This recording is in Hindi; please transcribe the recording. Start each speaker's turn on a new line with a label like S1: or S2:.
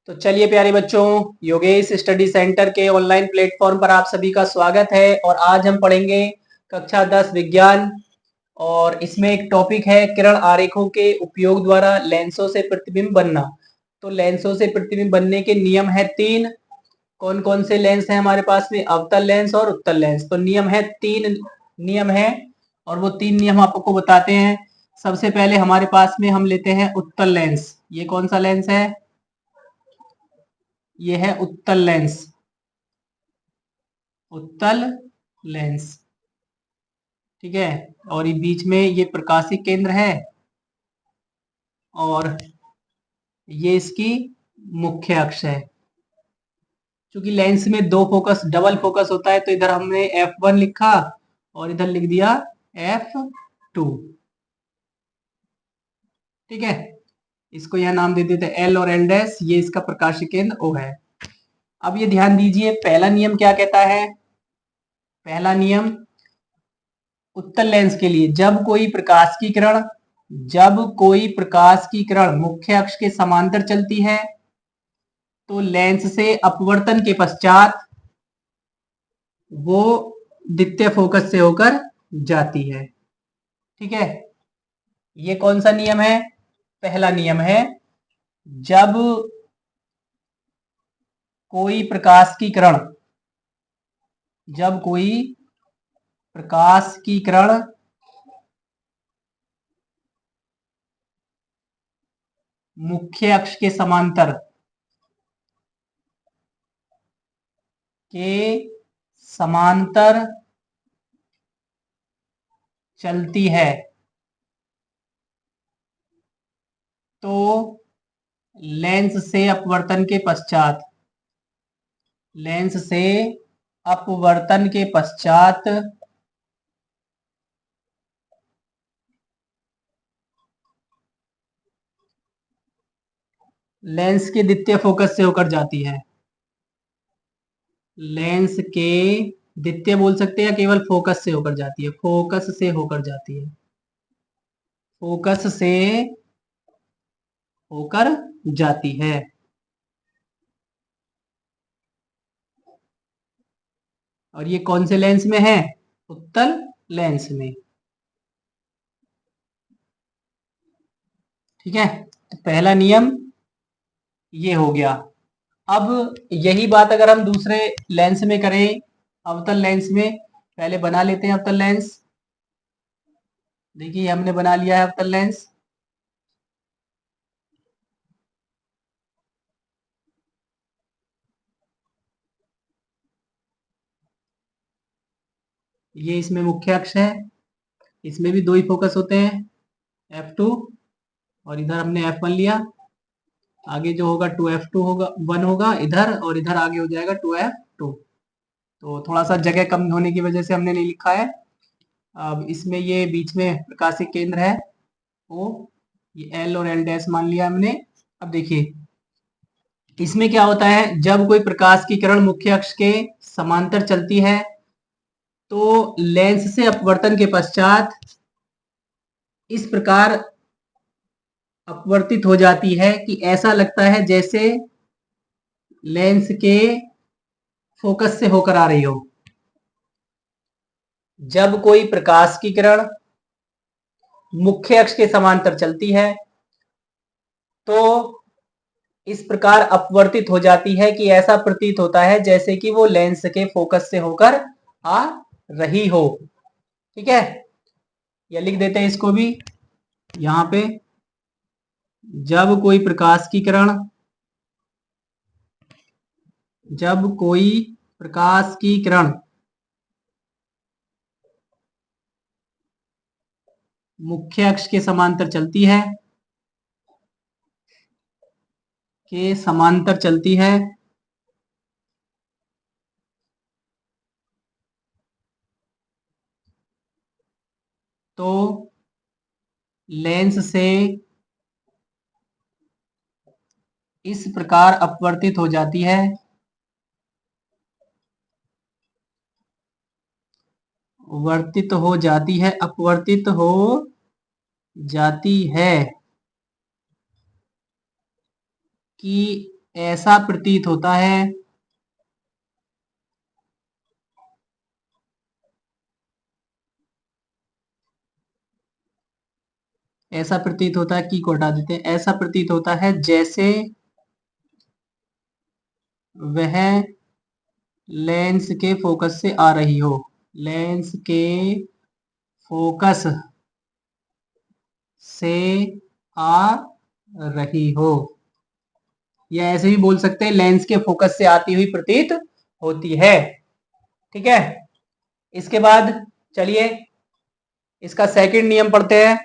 S1: तो चलिए प्यारे बच्चों, योगेश स्टडी सेंटर के ऑनलाइन प्लेटफॉर्म पर आप सभी का स्वागत है। और आज हम पढ़ेंगे कक्षा 10 विज्ञान। और इसमें एक टॉपिक है किरण आरेखों के उपयोग द्वारा लेंसों से प्रतिबिंब बनना। तो लेंसों से प्रतिबिंब बनने के नियम है 3। कौन कौन से लेंस हैं हमारे पास में? अवतल लेंस और उत्तल लेंस। तो नियम है 3 नियम है, और वो 3 नियम आपको बताते हैं। सबसे पहले हमारे पास में हम लेते हैं उत्तल लेंस। ये कौन सा लेंस है? ये है उत्तल लेंस। उत्तल लेंस, ठीक है। और ये बीच में ये प्रकाशीय केंद्र है, और ये इसकी मुख्य अक्ष है। क्योंकि लेंस में दो फोकस, डबल फोकस होता है, तो इधर हमने F1 लिखा और इधर लिख दिया F2, ठीक है। इसको यह नाम दे देते L और L डैश। ये इसका प्रकाशीय केंद्र O है। अब ये ध्यान दीजिए, पहला नियम क्या कहता है? पहला नियम उत्तल लेंस के लिए, जब कोई प्रकाश की किरण मुख्य अक्ष के समांतर चलती है तो लेंस से अपवर्तन के पश्चात वो द्वितीय फोकस से होकर जाती है, ठीक है। ये कौन सा नियम है? पहला नियम है। जब कोई प्रकाश की किरण जब कोई प्रकाश की किरण मुख्य अक्ष के समांतर चलती है तो लेंस से अपवर्तन के पश्चात लेंस के द्वितीय फोकस से होकर जाती है। लेंस के द्वितीय बोल सकते हैं या केवल फोकस से होकर जाती है? फोकस से होकर जाती है। फोकस से होकर जाती है। और ये कौन से लेंस में है? उत्तल लेंस में, ठीक है। तो पहला नियम ये हो गया। अब यही बात अगर हम दूसरे लेंस में करें, अवतल लेंस में, पहले बना लेते हैं अवतल लेंस। देखिए हमने बना लिया है अवतल लेंस। ये इसमें मुख्य अक्ष है, इसमें भी दो ही फोकस होते हैं, F2, और इधर हमने F1 लिया। आगे जो होगा 2F2 होगा, 1 होगा इधर, और इधर आगे हो जाएगा 2F2। तो थोड़ा सा जगह कम होने की वजह से हमने नहीं लिखा है। अब इसमें ये बीच में प्रकाशीय केंद्र है O, ये L और L डैश मान लिया हमने। अब देखिए इसमें क्या होता है, जब कोई प्रकाश की किरण मुख्य अक्ष के समांतर चलती है तो लेंस से अपवर्तन के पश्चात इस प्रकार अपवर्तित हो जाती है कि ऐसा लगता है जैसे लेंस के फोकस से होकर आ रही हो। जब कोई प्रकाश की किरण मुख्य अक्ष के समांतर चलती है तो इस प्रकार अपवर्तित हो जाती है कि ऐसा प्रतीत होता है जैसे कि वो लेंस के फोकस से होकर आ रही हो, ठीक है। या लिख देते हैं इसको भी यहां पे, जब कोई प्रकाश की किरण मुख्य अक्ष के समांतर चलती है तो लेंस से इस प्रकार अपवर्तित हो जाती है अपवर्तित हो जाती है कि ऐसा प्रतीत होता है ऐसा प्रतीत होता है, की को हटा देते हैं, ऐसा प्रतीत होता है जैसे वह लेंस के फोकस से आ रही हो, लेंस के फोकस से आ रही हो, या ऐसे भी बोल सकते हैं लेंस के फोकस से आती हुई प्रतीत होती है। ठीक है, इसके बाद चलिए इसका सेकंड नियम पढ़ते हैं।